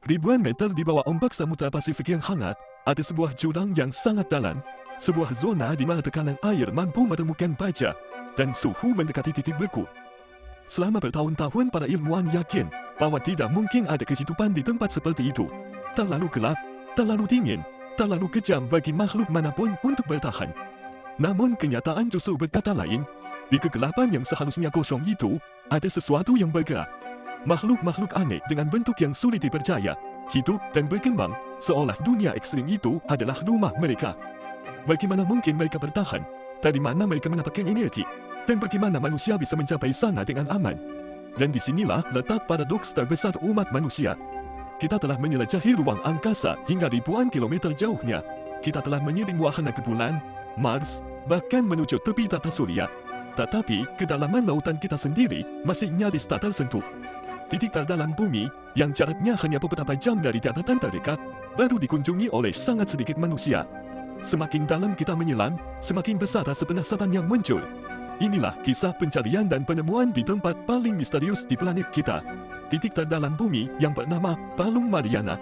Ribuan meter di bawah ombak Samudra Pasifik yang hangat, ada sebuah jurang yang sangat dalam, sebuah zona di mana tekanan air mampu menemukan baja dan suhu mendekati titik beku. Selama bertahun-tahun para ilmuwan yakin bahawa tidak mungkin ada kehidupan di tempat seperti itu. Terlalu gelap, terlalu dingin, terlalu kejam bagi makhluk manapun untuk bertahan. Namun kenyataan justru berkata lain. Di kegelapan yang seharusnya kosong itu, ada sesuatu yang bergerak. Makhluk-makhluk aneh dengan bentuk yang sulit dipercaya, hidup dan berkembang seolah dunia ekstrim itu adalah rumah mereka. Bagaimana mungkin mereka bertahan? Dari mana mereka mendapatkan energi? Dan bagaimana manusia bisa mencapai sana dengan aman? Dan disinilah letak paradoks terbesar umat manusia. Kita telah menjelajahi ruang angkasa hingga ribuan kilometer jauhnya. Kita telah mengirim wahana ke bulan, Mars, bahkan menuju tepi tata surya. Tetapi kedalaman lautan kita sendiri masih nyaris tak tersentuh. Titik terdalam bumi yang jaraknya hanya beberapa jam dari daratan terdekat baru dikunjungi oleh sangat sedikit manusia. Semakin dalam kita menyelam, semakin besar rasa penasaran yang muncul. Inilah kisah pencarian dan penemuan di tempat paling misterius di planet kita. Titik terdalam bumi yang bernama Palung Mariana.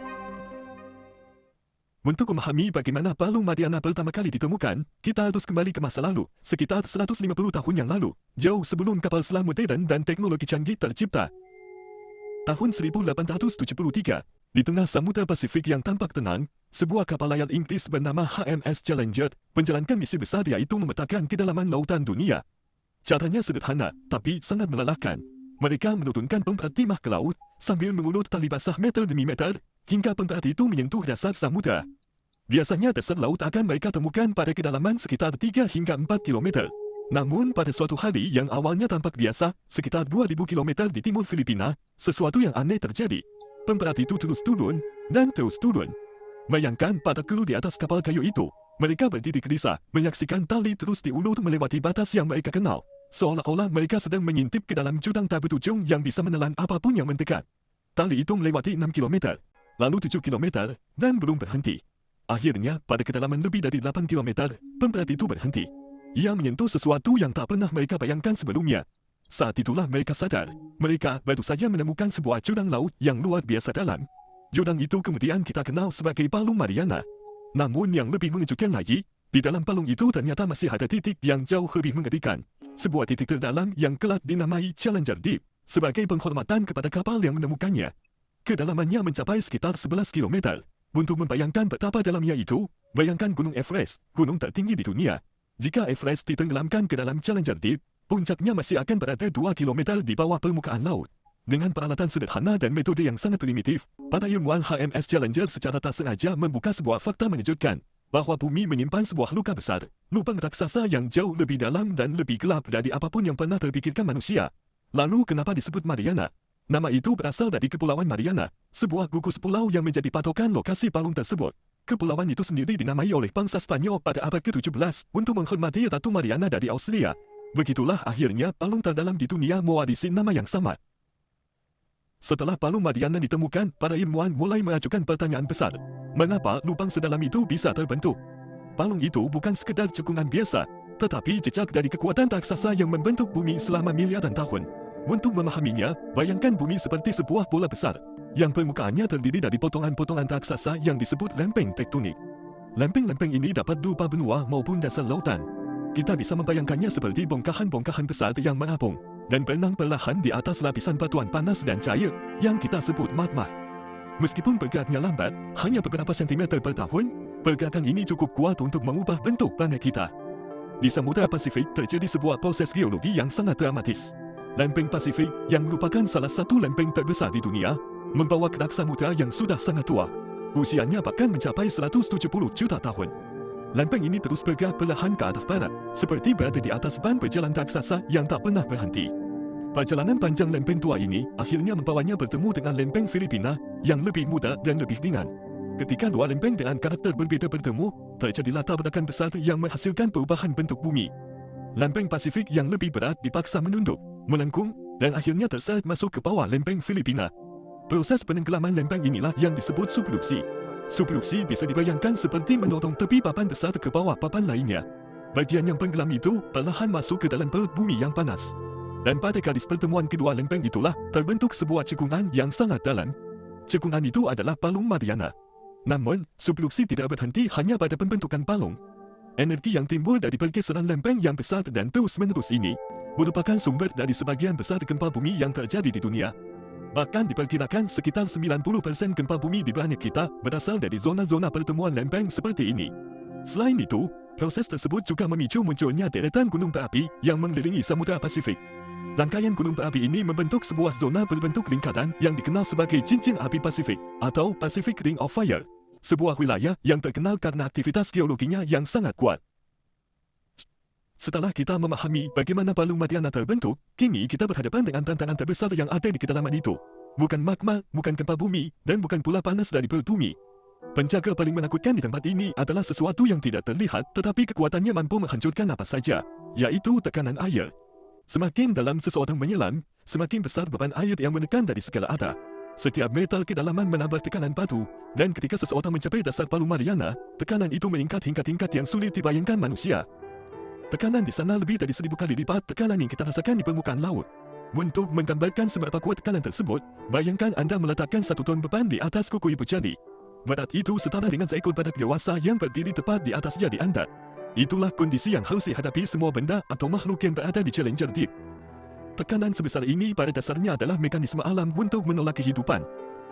Untuk memahami bagaimana Palung Mariana pertama kali ditemukan, kita harus kembali ke masa lalu, sekitar 150 tahun yang lalu, jauh sebelum kapal selam modern dan teknologi canggih tercipta. Tahun 1873, di tengah Samudra Pasifik yang tampak tenang, sebuah kapal layar Inggris bernama HMS Challenger menjalankan misi besar iaitu memetakan kedalaman lautan dunia. Caranya sederhana, tapi sangat melelahkan. Mereka menurunkan pemberat timah ke laut sambil mengulur tali basah meter demi meter hingga pemberat itu menyentuh dasar samudra. Biasanya dasar laut akan mereka temukan pada kedalaman sekitar 3 hingga 4 km. Namun pada suatu hari yang awalnya tampak biasa, sekitar 2,000 km di timur Filipina, sesuatu yang aneh terjadi. Pemberat itu terus turun dan terus turun. Bayangkan pada kru di atas kapal kayu itu, mereka berdiri gelisah menyaksikan tali terus diulur melewati batas yang mereka kenal. Seolah-olah mereka sedang mengintip ke dalam jurang tak berujung yang bisa menelan apapun yang mendekat. Tali itu melewati 6 km, lalu 7 km, dan belum berhenti. Akhirnya, pada kedalaman lebih dari 8 km, pemberat itu berhenti. Ia menyentuh sesuatu yang tak pernah mereka bayangkan sebelumnya. Saat itulah mereka sadar, mereka baru saja menemukan sebuah jurang laut yang luar biasa dalam. Jurang itu kemudian kita kenal sebagai Palung Mariana. Namun yang lebih mengejutkan lagi, di dalam palung itu ternyata masih ada titik yang jauh lebih mengerikan. Sebuah titik terdalam yang kelak dinamai Challenger Deep sebagai penghormatan kepada kapal yang menemukannya. Kedalamannya mencapai sekitar 11 km. Untuk membayangkan betapa dalamnya itu, bayangkan Gunung Everest, gunung tertinggi di dunia. Jika Everest ditenggelamkan ke dalam Challenger Deep, puncaknya masih akan berada 2 km di bawah permukaan laut. Dengan peralatan sederhana dan metode yang sangat primitif, para ilmuwan HMS Challenger secara tak sengaja membuka sebuah fakta mengejutkan, bahawa bumi menyimpan sebuah luka besar, lubang raksasa yang jauh lebih dalam dan lebih gelap dari apapun yang pernah terpikirkan manusia. Lalu kenapa disebut Mariana? Nama itu berasal dari Kepulauan Mariana, sebuah gugus pulau yang menjadi patokan lokasi palung tersebut. Kepulauan itu sendiri dinamai oleh bangsa Spanyol pada abad ke-17 untuk menghormati Ratu Mariana dari Australia. Begitulah akhirnya palung terdalam di dunia mewarisi nama yang sama. Setelah Palung Mariana ditemukan, para ilmuwan mulai mengajukan pertanyaan besar. Mengapa lubang sedalam itu bisa terbentuk? Palung itu bukan sekedar cekungan biasa, tetapi jejak dari kekuatan raksasa yang membentuk bumi selama miliaran tahun. Untuk memahaminya, bayangkan bumi seperti sebuah bola besar, yang permukaannya terdiri dari potongan-potongan raksasa yang disebut lempeng tektonik. Lempeng-lempeng ini dapat berupa benua maupun dasar lautan. Kita bisa membayangkannya seperti bongkahan-bongkahan besar yang mengapung dan berenang perlahan di atas lapisan batuan panas dan cair yang kita sebut magma. Meskipun bergeraknya lambat, hanya beberapa sentimeter per tahun, pergerakan ini cukup kuat untuk mengubah bentuk planet kita. Di Samudra Pasifik terjadi sebuah proses geologi yang sangat dramatis. Lempeng Pasifik, yang merupakan salah satu lempeng terbesar di dunia, membawa kerak samudra yang sudah sangat tua. Usianya bahkan mencapai 170 juta tahun. Lempeng ini terus bergerak perlahan ke arah barat, seperti berada di atas ban berjalan raksasa yang tak pernah berhenti. Perjalanan panjang lempeng tua ini akhirnya membawanya bertemu dengan lempeng Filipina yang lebih muda dan lebih ringan. Ketika dua lempeng dengan karakter berbeza bertemu, terjadilah tabrakan besar yang menghasilkan perubahan bentuk bumi. Lempeng Pasifik yang lebih berat dipaksa menunduk, melengkung, dan akhirnya terseret masuk ke bawah lempeng Filipina. Proses penenggelaman lempeng inilah yang disebut subduksi. Subduksi bisa dibayangkan seperti mendorong tepi papan besar ke bawah papan lainnya. Bagian yang tenggelam itu perlahan masuk ke dalam perut bumi yang panas. Dan pada garis pertemuan kedua lempeng itulah terbentuk sebuah cekungan yang sangat dalam. Cekungan itu adalah palung Mariana. Namun, subduksi tidak berhenti hanya pada pembentukan palung. Energi yang timbul dari pergeseran lempeng yang besar dan terus-menerus ini merupakan sumber dari sebagian besar gempa bumi yang terjadi di dunia. Bahkan diperkirakan sekitar 90% gempa bumi di planet kita berasal dari zona-zona pertemuan lempeng seperti ini. Selain itu, proses tersebut juga memicu munculnya deretan gunung berapi yang mengelilingi Samudra Pasifik. Rangkaian gunung berapi ini membentuk sebuah zona berbentuk lingkaran yang dikenal sebagai cincin api Pasifik atau Pacific Ring of Fire, sebuah wilayah yang terkenal karena aktivitas geologinya yang sangat kuat. Setelah kita memahami bagaimana palung Mariana terbentuk, kini kita berhadapan dengan tantangan terbesar yang ada di kedalaman itu. Bukan magma, bukan gempa bumi, dan bukan pula panas dari perut bumi. Penjaga paling menakutkan di tempat ini adalah sesuatu yang tidak terlihat tetapi kekuatannya mampu menghancurkan apa saja, yaitu tekanan air. Semakin dalam seseorang menyelam, semakin besar beban air yang menekan dari segala arah. Setiap meter kedalaman menambah tekanan batu, dan ketika seseorang mencapai dasar palung Mariana, tekanan itu meningkat hingga tingkat yang sulit dibayangkan manusia. Tekanan di sana lebih dari 1000 kali lipat tekanan yang kita rasakan di permukaan laut. Untuk menggambarkan seberapa kuat tekanan tersebut, bayangkan anda meletakkan 1 ton beban di atas kuku ibu jari. Berat itu setara dengan seekor badak dewasa yang berdiri tepat di atas jari anda. Itulah kondisi yang harus dihadapi semua benda atau makhluk yang berada di Challenger Deep. Tekanan sebesar ini pada dasarnya adalah mekanisme alam untuk menolak kehidupan.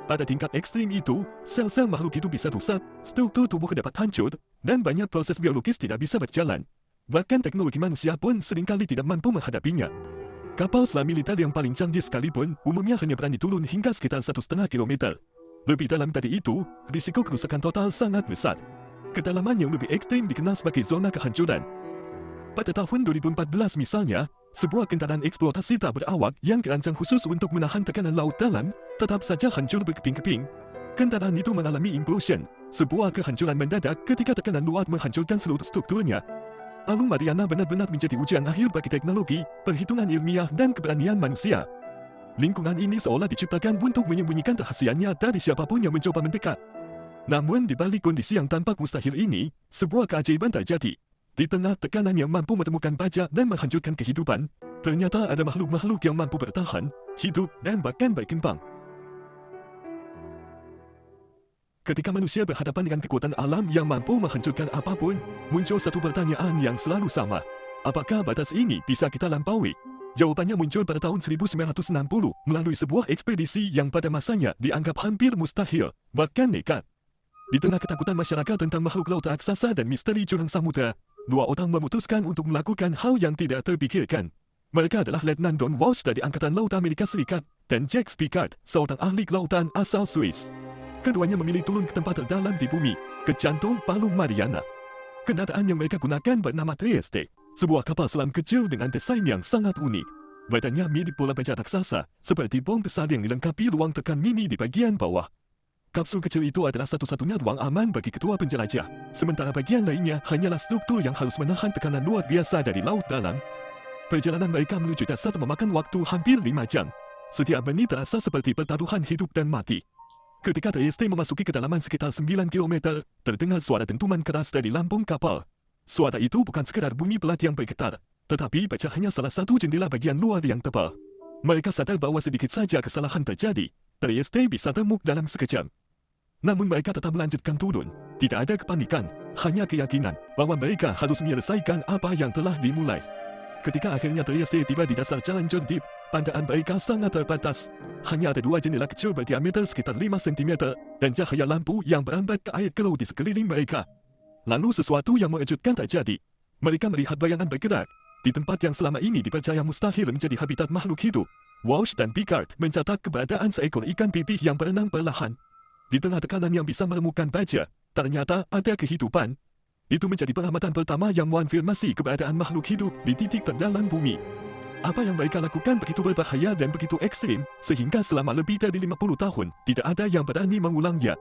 Pada tingkat ekstrim itu, sel-sel makhluk hidup bisa rusak, struktur tubuh dapat hancur, dan banyak proses biologis tidak bisa berjalan. Bahkan teknologi manusia pun seringkali tidak mampu menghadapinya. Kapal selam militer yang paling canggih sekalipun umumnya hanya berani turun hingga sekitar 1,5 kilometer. Lebih dalam dari itu, risiko kerusakan total sangat besar. Kedalaman yang lebih ekstrim dikenal sebagai zona kehancuran. Pada tahun 2014 misalnya, sebuah kendaraan eksploitasi tak berawak yang dirancang khusus untuk menahan tekanan laut dalam tetap saja hancur berkeping-keping. Kendaraan itu mengalami implosion, sebuah kehancuran mendadak ketika tekanan luar menghancurkan seluruh strukturnya. Palung Mariana benar-benar menjadi ujian akhir bagi teknologi, perhitungan ilmiah dan keberanian manusia. Lingkungan ini seolah diciptakan untuk menyembunyikan rahasianya dari siapapun yang mencoba mendekat. Namun di balik kondisi yang tampak mustahil ini, sebuah keajaiban terjadi. Di tengah tekanan yang mampu menemukan baja dan menghancurkan kehidupan, ternyata ada makhluk-makhluk yang mampu bertahan, hidup dan bahkan berkembang. Ketika manusia berhadapan dengan kekuatan alam yang mampu menghancurkan apapun, muncul satu pertanyaan yang selalu sama. Apakah batas ini bisa kita lampaui? Jawabannya muncul pada tahun 1960 melalui sebuah ekspedisi yang pada masanya dianggap hampir mustahil, bahkan nekat. Di tengah ketakutan masyarakat tentang makhluk laut raksasa dan misteri jurang samudera, 2 orang memutuskan untuk melakukan hal yang tidak terpikirkan. Mereka adalah Letnan Don Walsh dari Angkatan Laut Amerika Serikat dan Jack Pickard, seorang ahli kelautan asal Swiss. Keduanya memilih turun ke tempat terdalam di bumi, ke jantung palung Mariana. Kendaraan yang mereka gunakan bernama Trieste, sebuah kapal selam kecil dengan desain yang sangat unik. Badannya mirip bola baja raksasa, seperti bom besar yang dilengkapi ruang tekan mini di bagian bawah. Kapsul kecil itu adalah satu-satunya ruang aman bagi ketua penjelajah, sementara bagian lainnya hanyalah struktur yang harus menahan tekanan luar biasa dari laut dalam. Perjalanan mereka menuju dasar memakan waktu hampir 5 jam. Setiap menit terasa seperti pertaruhan hidup dan mati. Ketika Trieste memasuki kedalaman sekitar 9 km, terdengar suara dentuman keras dari lambung kapal. Suara itu bukan sekadar bunyi pelat yang bergetar, tetapi pecahnya salah satu jendela bagian luar yang tebal. Mereka sadar bahwa sedikit saja kesalahan terjadi, Trieste bisa remuk dalam sekejap. Namun mereka tetap melanjutkan turun. Tidak ada kepanikan, hanya keyakinan bahwa mereka harus menyelesaikan apa yang telah dimulai. Ketika akhirnya Trieste tiba di dasar Challenger Deep, pandangan mereka sangat terbatas. Hanya ada 2 jendela kecil berdiameter sekitar 5 cm dan cahaya lampu yang berambat ke air keruh di sekeliling mereka. Lalu sesuatu yang mengejutkan terjadi. Mereka melihat bayangan bergerak. Di tempat yang selama ini dipercaya mustahil menjadi habitat makhluk hidup, Walsh dan Pickard mencatat keberadaan seekor ikan pipih yang berenang perlahan. Di tengah tekanan yang bisa meremukkan baja, ternyata ada kehidupan. Itu menjadi pengamatan pertama yang mengonfirmasi keberadaan makhluk hidup di titik terdalam bumi. Apa yang mereka lakukan begitu berbahaya dan begitu ekstrim, sehingga selama lebih dari 50 tahun, tidak ada yang berani mengulangnya.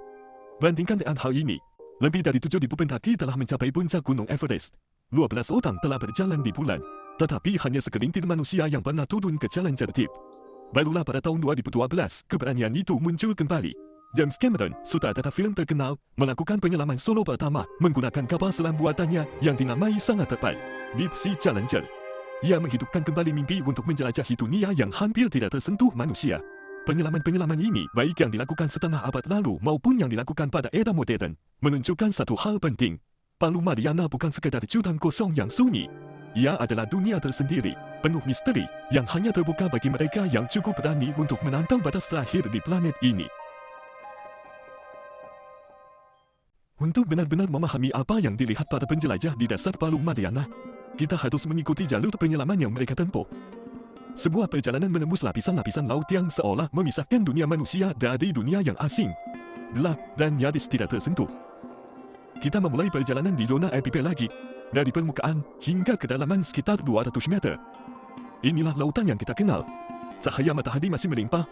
Bandingkan dengan hal ini, lebih dari 7.000 pendaki telah mencapai puncak Gunung Everest. 12 orang telah berjalan di bulan, tetapi hanya segelintir manusia yang pernah turun ke Challenger Deep. Barulah pada tahun 2012, keberanian itu muncul kembali. James Cameron, sutradara film terkenal, melakukan penyelaman solo pertama menggunakan kapal selam buatannya yang dinamai sangat tepat, Deep Sea Challenger. Ia menghidupkan kembali mimpi untuk menjelajahi dunia yang hampir tidak tersentuh manusia. Penyelaman-penyelaman ini, baik yang dilakukan setengah abad lalu maupun yang dilakukan pada era moden, menunjukkan satu hal penting. Palu Mariana bukan sekadar jurang kosong yang sunyi. Ia adalah dunia tersendiri, penuh misteri, yang hanya terbuka bagi mereka yang cukup berani untuk menantang batas terakhir di planet ini. Untuk benar-benar memahami apa yang dilihat para penjelajah di dasar Palu Mariana, kita harus mengikuti jalur penyelaman yang mereka tempuh. Sebuah perjalanan menembus lapisan-lapisan laut yang seolah memisahkan dunia manusia dari dunia yang asing, gelap dan nyaris tidak tersentuh. Kita memulai perjalanan di zona archipelagik, dari permukaan hingga kedalaman sekitar 200 meter. Inilah lautan yang kita kenal. Cahaya matahari masih melimpah,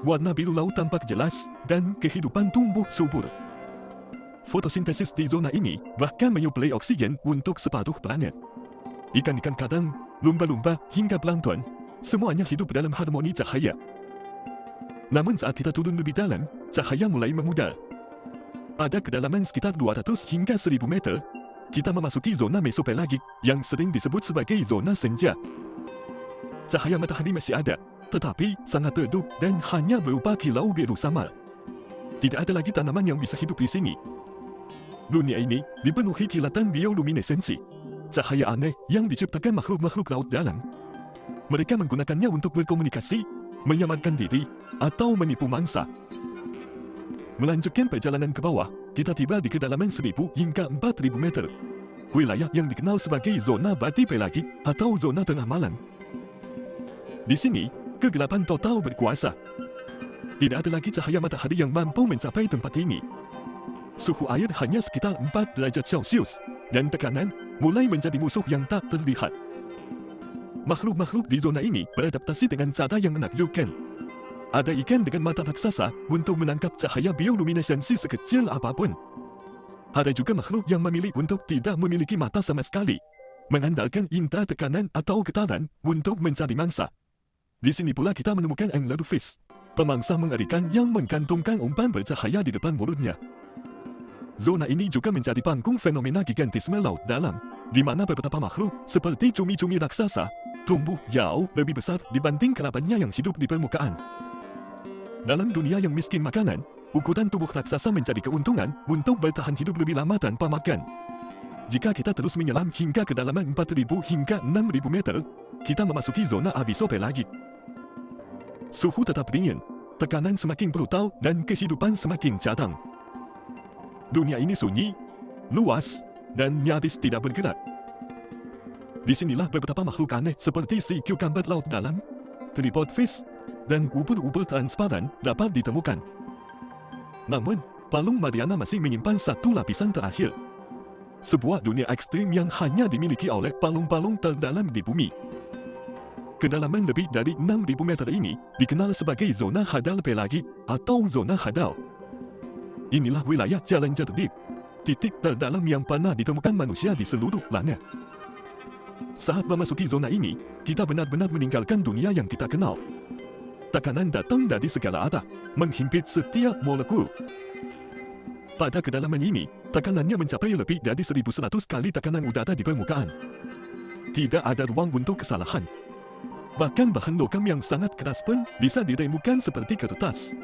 warna biru laut tampak jelas, dan kehidupan tumbuh subur. Fotosintesis di zona ini bahkan menyuplai oksigen untuk separuh planet. Ikan-ikan kadang, lumba-lumba hingga plankton, semuanya hidup dalam harmoni cahaya. Namun saat kita turun lebih dalam, cahaya mulai memudar. Pada kedalaman sekitar 200 hingga 1000 meter, kita memasuki zona mesopelagik yang sering disebut sebagai zona senja. Cahaya matahari masih ada, tetapi sangat redup dan hanya berupa kilau biru samar. Tidak ada lagi tanaman yang bisa hidup di sini. Dunia ini dipenuhi kilatan bioluminesensi, cahaya aneh yang diciptakan makhluk-makhluk laut dalam. Mereka menggunakannya untuk berkomunikasi, menyamarkan diri, atau menipu mangsa. Melanjutkan perjalanan ke bawah, kita tiba di kedalaman 1000 hingga 4000 meter. Wilayah yang dikenal sebagai zona batipelagik atau zona tengah malam. Di sini, kegelapan total berkuasa. Tidak ada lagi cahaya matahari yang mampu mencapai tempat ini. Suhu air hanya sekitar 4 derajat Celcius, dan tekanan mulai menjadi musuh yang tak terlihat. Makhluk-makhluk di zona ini beradaptasi dengan cara yang menakjubkan. Ada ikan dengan mata raksasa untuk menangkap cahaya bioluminesensi sekecil apapun. Ada juga makhluk yang memilih untuk tidak memiliki mata sama sekali, mengandalkan indera tekanan atau getaran untuk mencari mangsa. Di sini pula kita menemukan anglerfish, pemangsa mengerikan yang menggantungkan umpan bercahaya di depan mulutnya. Zona ini juga menjadi panggung fenomena gigantisme laut dalam, di mana beberapa makhluk seperti cumi-cumi raksasa tumbuh jauh lebih besar dibanding kerabatnya yang hidup di permukaan. Dalam dunia yang miskin makanan, ukuran tubuh raksasa menjadi keuntungan untuk bertahan hidup lebih lama tanpa makan. Jika kita terus menyelam hingga kedalaman 4000 hingga 6000 meter, kita memasuki zona abisopelagik. Suhu tetap dingin, tekanan semakin brutal dan kehidupan semakin jarang. Dunia ini sunyi, luas, dan nyaris tidak bergerak. Di sinilah beberapa makhluk aneh seperti sea cucumber laut dalam, tripod fish, dan ubur-ubur transparan dapat ditemukan. Namun, Palu Mariana masih menyimpan satu lapisan terakhir. Sebuah dunia ekstrim yang hanya dimiliki oleh palung-palung terdalam di bumi. Kedalaman lebih dari 6000 meter ini dikenal sebagai zona hadal pelagik atau zona hadal. Inilah wilayah Challenger Deep, titik terdalam yang pernah ditemukan manusia di seluruh planet. Saat memasuki zona ini, kita benar-benar meninggalkan dunia yang kita kenal. Tekanan datang dari segala arah, menghimpit setiap molekul. Pada kedalaman ini, tekanannya mencapai lebih dari 1100 kali tekanan udara di permukaan. Tidak ada ruang untuk kesalahan. Bahkan bahan logam yang sangat keras pun bisa diremukan seperti kertas.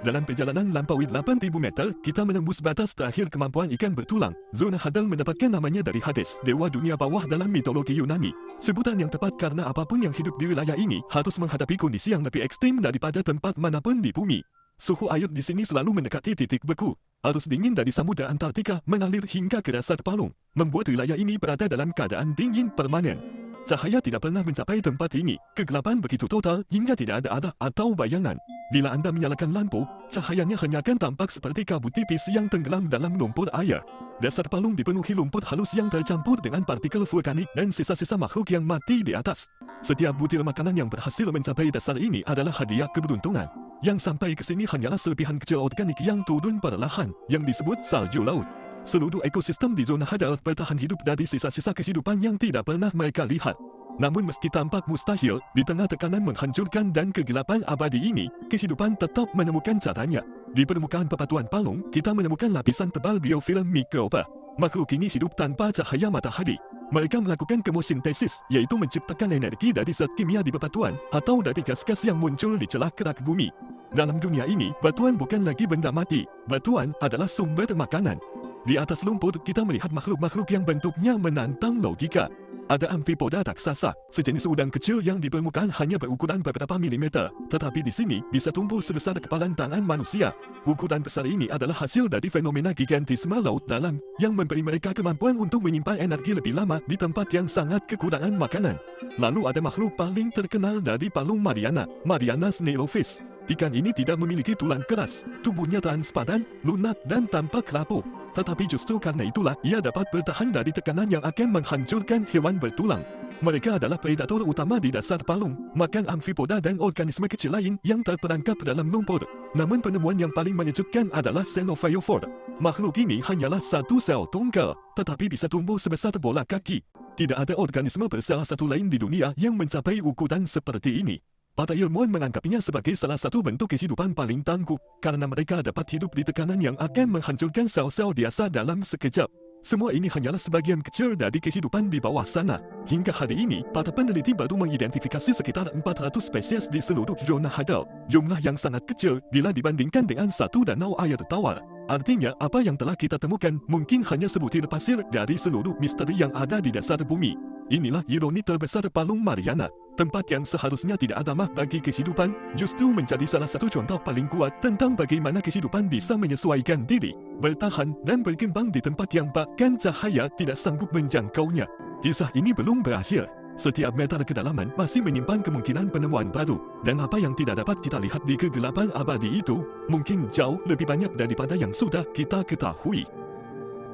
Dalam perjalanan lampaui 8000 meter, kita menembus batas terakhir kemampuan ikan bertulang. Zona hadal mendapatkan namanya dari Hades, dewa dunia bawah dalam mitologi Yunani. Sebutan yang tepat karena apapun yang hidup di wilayah ini harus menghadapi kondisi yang lebih ekstrim daripada tempat manapun di bumi. Suhu air di sini selalu mendekati titik beku. Arus dingin dari samudra Antartika mengalir hingga ke dasar palung, membuat wilayah ini berada dalam keadaan dingin permanen. Cahaya tidak pernah mencapai tempat ini. Kegelapan begitu total hingga tidak ada arah atau bayangan. Bila Anda menyalakan lampu, cahayanya hanya akan tampak seperti kabut tipis yang tenggelam dalam lumpur air. Dasar palung dipenuhi lumpur halus yang tercampur dengan partikel vulkanik dan sisa-sisa makhluk yang mati di atas. Setiap butir makanan yang berhasil mencapai dasar ini adalah hadiah keberuntungan. Yang sampai ke sini hanyalah serpihan kecil organik yang turun perlahan, yang disebut salju laut. Seluruh ekosistem di zona hadal bertahan hidup dari sisa-sisa kehidupan yang tidak pernah mereka lihat. Namun meski tampak mustahil, di tengah tekanan menghancurkan dan kegelapan abadi ini, kehidupan tetap menemukan caranya. Di permukaan bebatuan palung, kita menemukan lapisan tebal biofilm mikroba. Makhluk ini hidup tanpa cahaya matahari. Mereka melakukan kemosintesis, iaitu menciptakan energi dari zat kimia di bebatuan atau dari gas-gas yang muncul di celah kerak bumi. Dalam dunia ini, batuan bukan lagi benda mati. Batuan adalah sumber makanan. Di atas lumpur, kita melihat makhluk-makhluk yang bentuknya menantang logika. Ada amfipoda raksasa, sejenis udang kecil yang di permukaan hanya berukuran beberapa milimeter, tetapi di sini bisa tumbuh sebesar kepalan tangan manusia. Ukuran besar ini adalah hasil dari fenomena gigantisme laut dalam yang memberi mereka kemampuan untuk menyimpan energi lebih lama di tempat yang sangat kekurangan makanan. Lalu ada makhluk paling terkenal dari Palung Mariana, Mariana Snailfish. Ikan ini tidak memiliki tulang keras, tubuhnya transparan, lunak dan tampak rapuh. Tetapi justru karena itulah ia dapat bertahan dari tekanan yang akan menghancurkan hewan bertulang. Mereka adalah predator utama di dasar palung, makan amfipoda dan organisme kecil lain yang terperangkap dalam lumpur. Namun penemuan yang paling mengejutkan adalah Xenophaeophore. Makhluk ini hanyalah satu sel tunggal, tetapi bisa tumbuh sebesar bola kaki. Tidak ada organisme bersel satu lain di dunia yang mencapai ukuran seperti ini. Para ilmuwan menganggapnya sebagai salah satu bentuk kehidupan paling tangguh karena mereka dapat hidup di tekanan yang akan menghancurkan sel-sel biasa dalam sekejap. Semua ini hanyalah sebagian kecil dari kehidupan di bawah sana. Hingga hari ini, para peneliti baru mengidentifikasi sekitar 400 spesies di seluruh zona Hadal. Jumlah yang sangat kecil bila dibandingkan dengan satu danau air tawar. Artinya, apa yang telah kita temukan mungkin hanya sebutir pasir dari seluruh misteri yang ada di dasar bumi. Inilah ironi terbesar Palung Mariana. Tempat yang seharusnya tidak ada mah bagi kehidupan, justru menjadi salah satu contoh paling kuat tentang bagaimana kehidupan bisa menyesuaikan diri, bertahan dan berkembang di tempat yang bahkan cahaya tidak sanggup menjangkaunya. Kisah ini belum berakhir. Setiap meter kedalaman masih menyimpan kemungkinan penemuan baru, dan apa yang tidak dapat kita lihat di kegelapan abadi itu, mungkin jauh lebih banyak daripada yang sudah kita ketahui.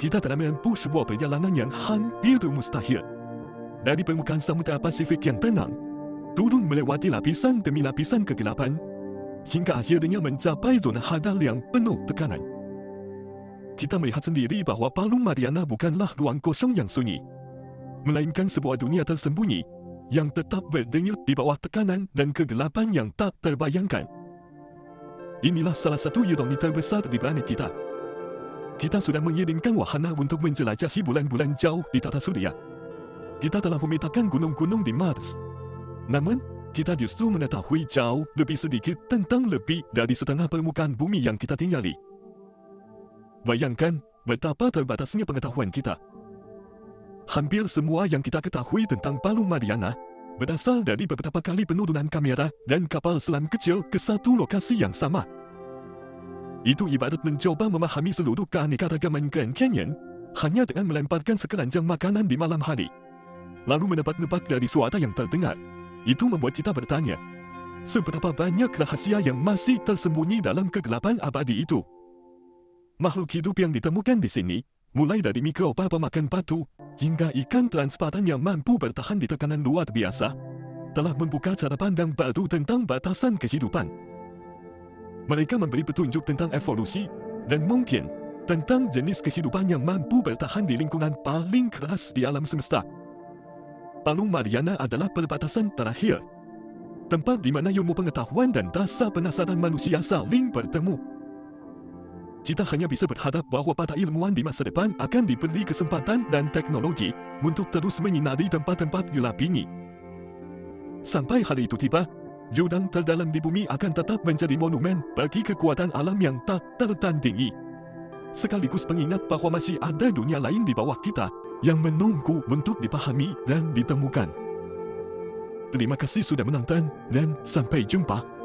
Kita telah menempuh sebuah perjalanan yang hampir mustahil. Dari permukaan Samudra Pasifik yang tenang, turun melewati lapisan demi lapisan kegelapan, hingga akhirnya mencapai zona hadal yang penuh tekanan. Kita melihat sendiri bahawa Palung Mariana bukanlah ruang kosong yang sunyi, melainkan sebuah dunia tersembunyi yang tetap berdenyut di bawah tekanan dan kegelapan yang tak terbayangkan. Inilah salah satu ironi terbesar di planet kita. Kita sudah mengirimkan wahana untuk menjelajahi bulan-bulan jauh di tata surya. Kita telah memetakan gunung-gunung di Mars. Namun, kita justru mengetahui jauh lebih sedikit tentang lebih dari setengah permukaan bumi yang kita tinggali. Bayangkan betapa terbatasnya pengetahuan kita. Hampir semua yang kita ketahui tentang Palung Mariana berasal dari beberapa kali penurunan kamera dan kapal selam kecil ke satu lokasi yang sama. Itu ibarat mencoba memahami seluruh keanekaragaman Grand Canyon hanya dengan melemparkan sekeranjang makanan di malam hari, lalu menebak-nebak dari suara yang terdengar. Itu membuat kita bertanya, seberapa banyak rahasia yang masih tersembunyi dalam kegelapan abadi itu? Makhluk hidup yang ditemukan di sini, mulai dari mikroba pemakan batu hingga ikan transparan yang mampu bertahan di tekanan luar biasa, telah membuka cara pandang baru tentang batasan kehidupan. Mereka memberi petunjuk tentang evolusi dan mungkin tentang jenis kehidupan yang mampu bertahan di lingkungan paling keras di alam semesta. Palung Mariana adalah perbatasan terakhir, tempat di mana ilmu pengetahuan dan rasa penasaran manusia saling bertemu. Kita hanya bisa berharap bahawa para ilmuwan di masa depan akan diberi kesempatan dan teknologi untuk terus menyinari tempat-tempat gelap ini. Sampai hari itu tiba, jurang terdalam di bumi akan tetap menjadi monumen bagi kekuatan alam yang tak tertandingi, sekaligus pengingat bahawa masih ada dunia lain di bawah kita yang menunggu untuk dipahami dan ditemukan. Terima kasih sudah menonton dan sampai jumpa.